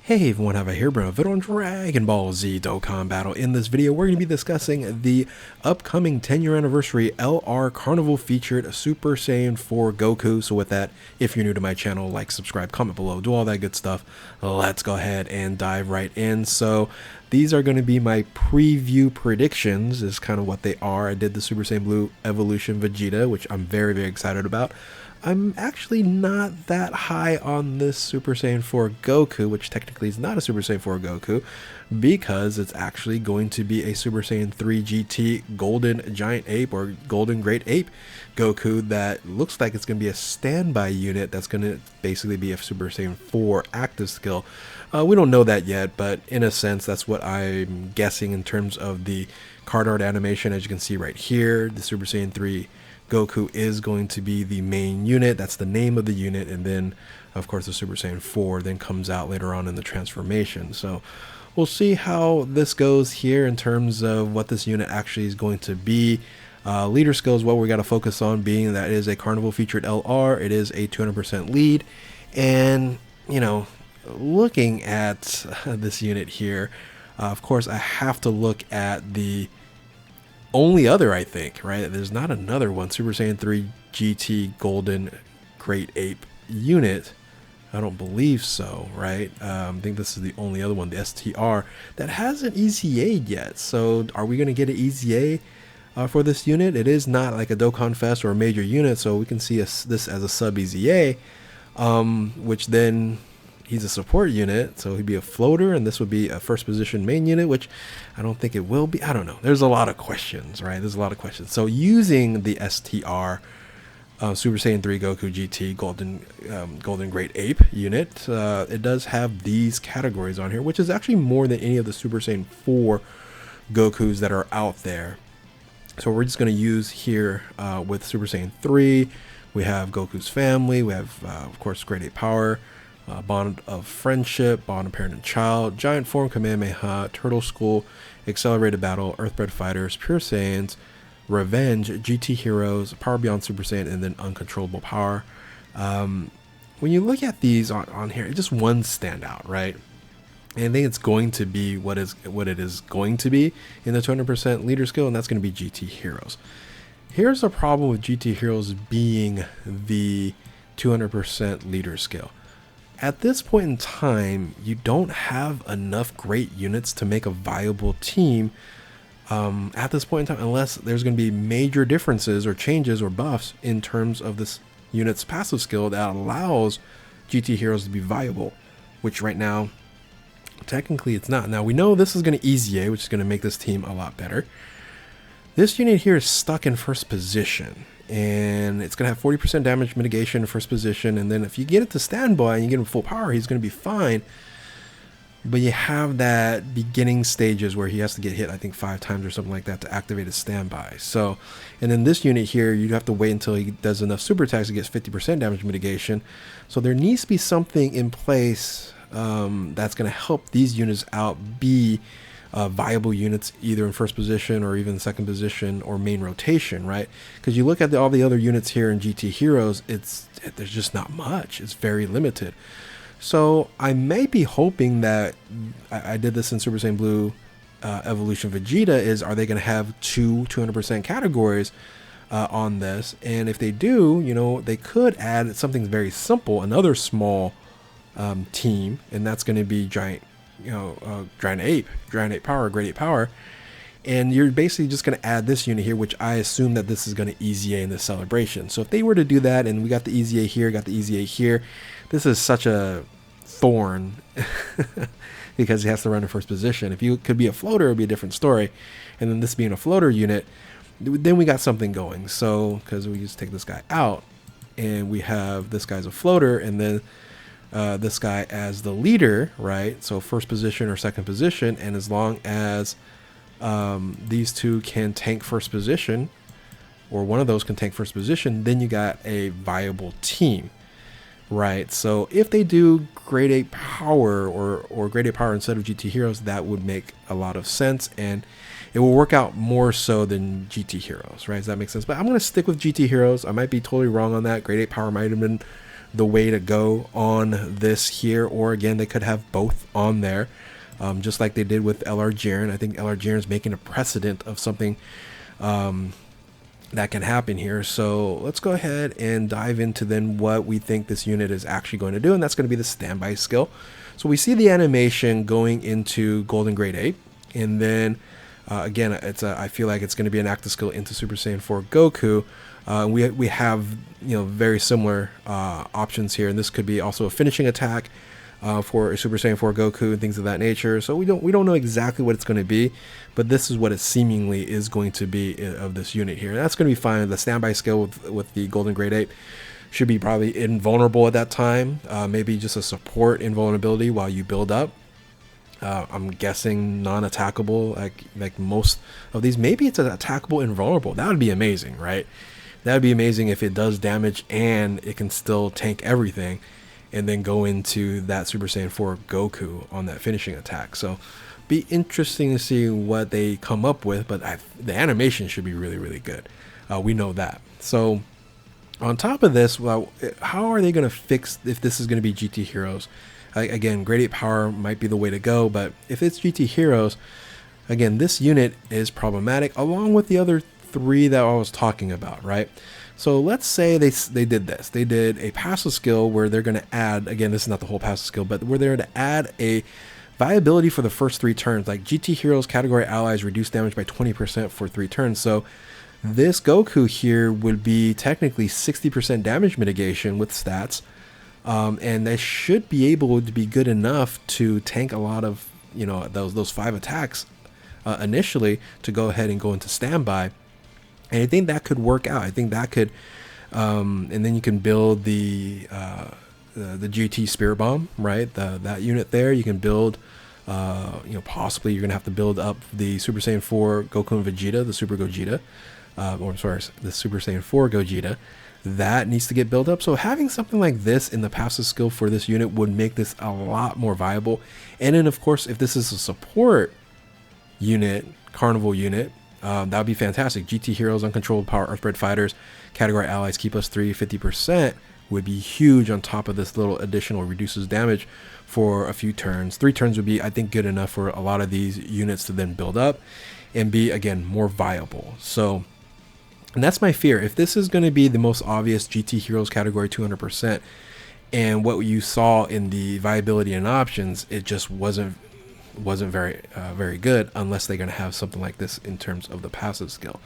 Hey everyone, have a here bring a video on Dragon Ball Z Dokkan Battle. In this video, we're going to be discussing the upcoming 10-year anniversary LR Carnival featured Super Saiyan 4 Goku. So with that, if you're new to my channel, like, subscribe, comment below, do all that good stuff. Let's go ahead and dive right in. So these are going to be my preview predictions, is kind of what they are. I did the Super Saiyan Blue Evolution Vegeta, which I'm very excited about. I'm actually not that high on this Super Saiyan 4 Goku, which technically is not a Super Saiyan 4 Goku, because it's actually going to be a Super Saiyan 3 GT Golden Giant Ape or Golden Great Ape Goku that looks like it's going to be a standby unit that's going to basically be a Super Saiyan 4 active skill. We don't know that yet, but in a sense, that's what I'm guessing in terms of the card art animation. As you can see right here, the Super Saiyan 3 Goku is going to be the main unit. That's the name of the unit, and then of course the Super Saiyan 4 then comes out later on in the transformation. So we'll see how this goes here in terms of what this unit actually is going to be. Leader skills, what we got to focus on being that it is a Carnival featured LR. It is a 200% lead, and you know, looking at this unit here, of course I have to look at the only other, I think, right? There's not another one. Super Saiyan 3 GT Golden Great Ape unit. I don't believe so, right? I think this is the only other one, the STR, that hasn't EZA'd yet. So are we going to get an EZA for this unit? It is not like a Dokkan Fest or a major unit, so we can see this as a sub EZA, which then he's a support unit, so he'd be a floater, and this would be a first position main unit, which I don't think it will be. I don't know. There's a lot of questions, right? There's a lot of questions. So using the STR, Super Saiyan 3 Goku GT Golden Great Ape unit, it does have these categories on here, which is actually more than any of the Super Saiyan 4 Gokus that are out there. So we're just going to use here with Super Saiyan 3, we have Goku's family, we have, of course, Great Ape Power, Bond of Friendship, Bond of Parent and Child, Giant Form Kamehameha, Turtle School, Accelerated Battle, Earthbred Fighters, Pure Saiyans, Revenge, GT Heroes, Power Beyond Super Saiyan, and then Uncontrollable Power. When you look at these on here, just one stand out, right? And I think it's going to be what it is going to be in the 200% leader skill, and that's going to be GT Heroes. Here's the problem with GT Heroes being the 200% leader skill. At this point in time, you don't have enough great units to make a viable team at this point in time, unless there's going to be major differences or changes or buffs in terms of this unit's passive skill that allows GT Heroes to be viable, which right now, technically it's not. Now we know this is going to EZA, which is going to make this team a lot better. This unit here is stuck in first position, and it's going to have 40% damage mitigation in first position, and then if you get it to standby and you get him full power, he's going to be fine. But you have that beginning stages where he has to get hit, I think 5 times or something like that to activate his standby. So, and then this unit here, you have to wait until he does enough super attacks to get 50% damage mitigation. So there needs to be something in place that's going to help these units out be viable units either in first position or even second position or main rotation, right? Because you look at all the other units here in GT Heroes, there's just not much. It's very limited. So I may be hoping that I did this in Super Saiyan Blue Evolution Vegeta, is are they going to have 200% categories on this? And if they do, you know, they could add something very simple, another small team, and that's going to be Giant Ape Power, Great Ape Power, and you're basically just going to add this unit here, which I assume that this is going to EZA in the celebration. So if they were to do that, and we got the EZA here, this is such a thorn because he has to run in first position. If you could be a floater, it would be a different story, and then this being a floater unit, then we got something going. So because we just take this guy out, and we have this guy's a floater, and then this guy as the leader, right? So first position or second position, and as long as these two can tank first position, or one of those can tank first position, then you got a viable team, right? So if they do Great Ape Power or Great Ape Power instead of GT Heroes, that would make a lot of sense, and it will work out more so than GT Heroes, right? Does that make sense? But I'm going to stick with GT Heroes. I might be totally wrong on that. Great Ape Power might have been the way to go on this here, or again, they could have both on there, just like they did with LR Jiren. I think LR Jiren is making a precedent of something that can happen here. So let's go ahead and dive into then what we think this unit is actually going to do, and that's going to be the standby skill. So we see the animation going into Golden Grade 8, and then again, I feel like it's going to be an active skill into Super Saiyan 4 Goku. We have very similar options here, and this could be also a finishing attack for a Super Saiyan 4 Goku and things of that nature. So we don't know exactly what it's going to be, but this is what it seemingly is going to be of this unit here. And that's going to be fine. The standby skill with the Golden Grade 8 should be probably invulnerable at that time. Maybe just a support invulnerability while you build up. I'm guessing non-attackable, like most of these. Maybe it's an attackable invulnerable. That would be amazing, right? That would be amazing if it does damage and it can still tank everything, and then go into that Super Saiyan 4 Goku on that finishing attack. So be interesting to see what they come up with, but the animation should be really, really good. We know that. So on top of this, well, how are they going to fix if this is going to be GT Heroes? Again, grade 8 power might be the way to go, but if it's GT Heroes, again, this unit is problematic along with the other 3 that I was talking about, right? So let's say they did this. They did a passive skill where they're going to add, again, this is not the whole passive skill, but where they're going to add a viability for the first 3 turns. Like GT Heroes category allies reduce damage by 20% for 3 turns. So this Goku here would be technically 60% damage mitigation with stats. And they should be able to be good enough to tank a lot of, those 5 attacks initially to go ahead and go into standby. And I think that could work out. I think that could, and then you can build the GT Spirit Bomb, right? That unit there. You can build, possibly you're gonna have to build up the Super Saiyan 4 Goku and Vegeta, the Super Gogeta, the Super Saiyan 4 Gogeta. That needs to get built up. So having something like this in the passive skill for this unit would make this a lot more viable. And then of course, if this is a support unit, Carnival unit, that would be fantastic. GT Heroes, Uncontrollable Power, Earthbred Fighters, category allies keep us 50% would be huge on top of this little additional reduces damage for a few turns. 3 turns would be, I think, good enough for a lot of these units to then build up and be, again, more viable. So, and that's my fear. If this is going to be the most obvious GT Heroes category 200%, and what you saw in the viability and options, it just wasn't very good unless they're going to have something like this in terms of the passive skill.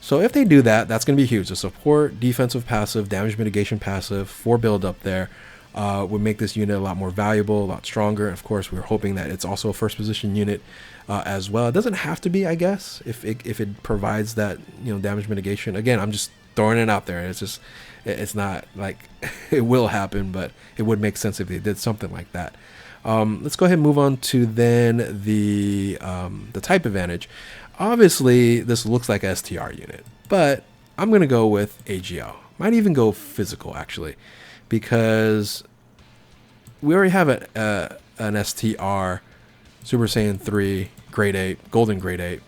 So if they do that, that's going to be huge. The support, defensive passive, damage mitigation passive, 4 build up there would make this unit a lot more valuable, a lot stronger. And of course, we're hoping that it's also a first position unit as well. It doesn't have to be, I guess, if it provides that damage mitigation. Again, I'm just throwing it out there. It's not like it will happen, but it would make sense if they did something like that. Let's go ahead and move on to then the type advantage. Obviously, this looks like a STR unit, but I'm going to go with AGL. Might even go physical, actually, because we already have an STR, Super Saiyan 3, Grade 8, Golden Grade 8,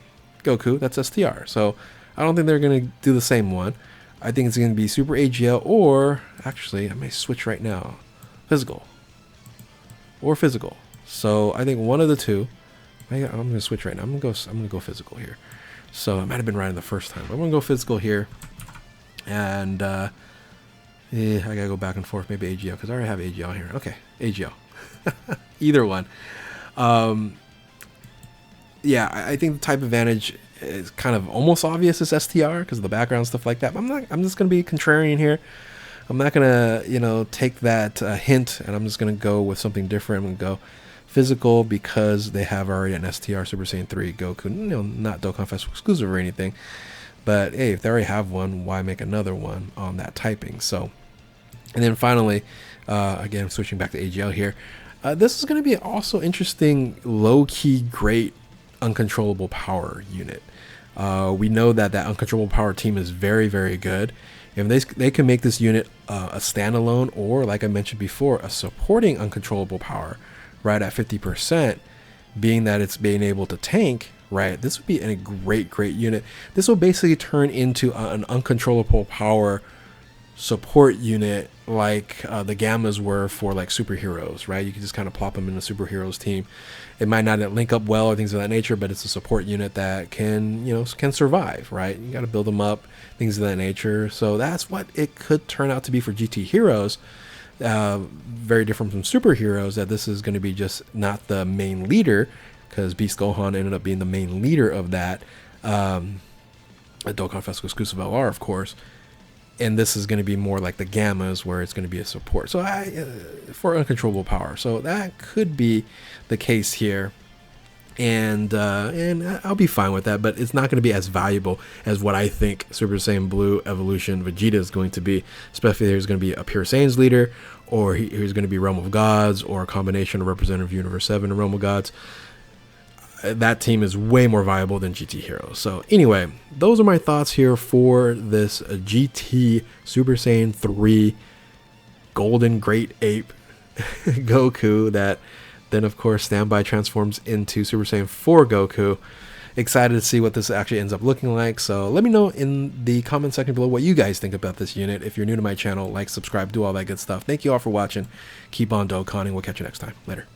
Goku, that's STR. So I don't think they're going to do the same one. I think it's going to be Super AGL, or actually, I may switch right now, physical. Or physical. So I think one of the two. I'm gonna switch right now. I'm gonna go physical here. So I might have been right the first time. I'm gonna go physical here, and I gotta go back and forth. Maybe AGL because I already have AGL here. Okay, AGL. Either one. Yeah, I think the type advantage is kind of almost obvious as STR because of the background stuff like that. But I'm just gonna be contrarian here. I'm not gonna take that hint, and I'm just gonna go with something different. I'm gonna go physical because they have already an STR Super Saiyan 3 Goku, not Dokkan Festival exclusive or anything, but hey, if they already have one, why make another one on that typing? So, and then finally, again, switching back to AGL here, this is going to be also interesting, low-key, great uncontrollable power unit. We know that uncontrollable power team is very, very good. If they can make this unit a standalone, or like I mentioned before, a supporting uncontrollable power, right at 50%, being that it's being able to tank, right? This would be a great unit. This will basically turn into an uncontrollable power support unit like the Gammas were for like superheroes, right? You can just kind of plop them in a superheroes team. It might not link up well or things of that nature, but it's a support unit that can, you know, can survive, right? You got to build them up, things of that nature. So that's what it could turn out to be for GT Heroes. Very different from superheroes, that this is going to be just not the main leader, because Beast Gohan ended up being the main leader of that. A Dokkan Festival exclusive LR, of course. And this is going to be more like the Gammas, where it's going to be a support. So for uncontrollable power. So that could be the case here. And I'll be fine with that, but it's not going to be as valuable as what I think Super Saiyan Blue Evolution Vegeta is going to be. Especially if there's going to be a Pure Saiyan's leader, or he's going to be Realm of Gods, or a combination of Representative Universe 7 and Realm of Gods. That team is way more viable than GT Heroes. So anyway, those are my thoughts here for this GT Super Saiyan 3 Golden Great Ape Goku, that then of course standby transforms into Super Saiyan 4 Goku. Excited to see what this actually ends up looking like. So let me know in the comment section below what you guys think about this unit. If you're new to my channel, like, subscribe, do all that good stuff. Thank you all for watching. Keep on Dokkaning. We'll catch you next time. Later.